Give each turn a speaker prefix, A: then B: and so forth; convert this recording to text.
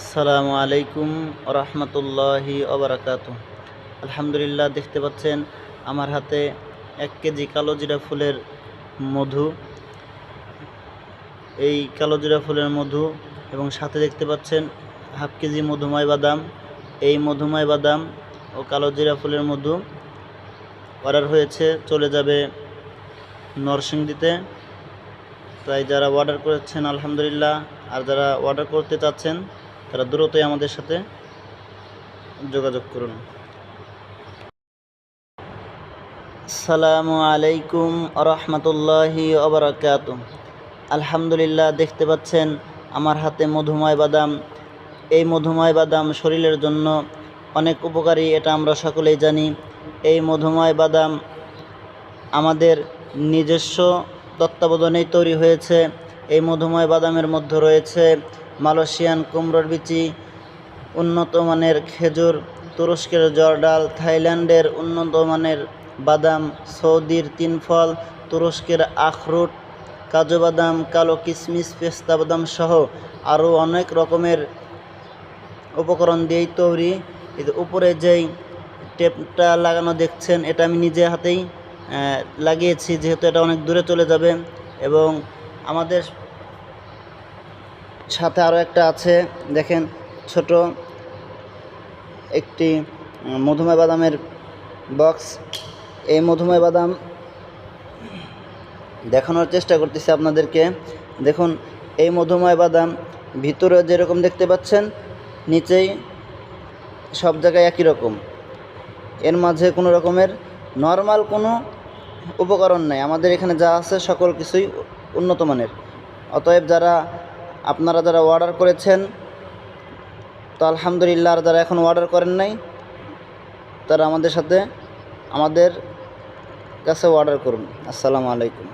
A: আসসালামু আলাইকুম রহমতুল্লাহি ওবারাকাতুহ। আলহামদুলিল্লাহ, দেখতে পাচ্ছেন আমার হাতে 1 কেজি কালোজিরা ফুলের মধু। এই কালোজিরা ফুলের মধু এবং সাথে দেখতে পাচ্ছেন ½ কেজি মধুময় বাদাম। এই মধুময় বাদাম ও কালোজিরা ফুলের মধু অর্ডার হয়েছে, চলে যাবে নরসিংদীতে। তাই যারা অর্ডার করেছেন আলহামদুলিল্লাহ, আর যারা অর্ডার করতে চাচ্ছেন তারা দ্রুতই আমাদের সাথে যোগাযোগ করুন। আসসালামু আলাইকুম রহমতুল্লাহি ওবারাকাতুহ। আলহামদুলিল্লাহ, দেখতে পাচ্ছেন আমার হাতে মধুময় বাদাম। এই মধুময় বাদাম শরীরের জন্য অনেক উপকারী, এটা আমরা সকলেই জানি। এই মধুময় বাদাম আমাদের নিজস্ব তত্ত্বাবধানেই তৈরি হয়েছে। এই মধুময় বাদামের মধ্যে রয়েছে মালয়েশিয়ান কুমড়োর বিচি, উন্নত মানের খেজুর, তুরস্কের জর্দাল, থাইল্যান্ডের উন্নত মানের বাদাম, সৌদির 3 ফল, তুরস্কের আখরোট, কাজু বাদাম, কালো কিশমিশ, পেস্তা বাদাম সহ আরও অনেক রকমের উপকরণ দিয়েই তৈরি। উপরে যেই টেপটা লাগানো দেখছেন, এটা আমি নিজে হাতেই লাগিয়েছি, যেহেতু এটা অনেক দূরে চলে যাবে। এবং আমাদের সাথে আরও একটা আছে, দেখেন ছোট একটি মধুময় বাদামের বক্স। এই মধুময় বাদাম দেখানোর চেষ্টা করতেছি আপনাদেরকে। দেখুন, এই মধুময় বাদাম ভিতরে যেরকম দেখতে পাচ্ছেন, নিচেই সব জায়গায় একই রকম। এর মাঝে কোনো রকমের নর্মাল কোনো উপকরণ নেই। আমাদের এখানে যা আছে সকল কিছুই উন্নত মানের। অতএব আপনারা যারা অর্ডার করেছেন তো আলহামদুলিল্লাহ, আর যারা এখন অর্ডার করেন নাই তারা আমাদের কাছে অর্ডার করুন। আসসালামু আলাইকুম।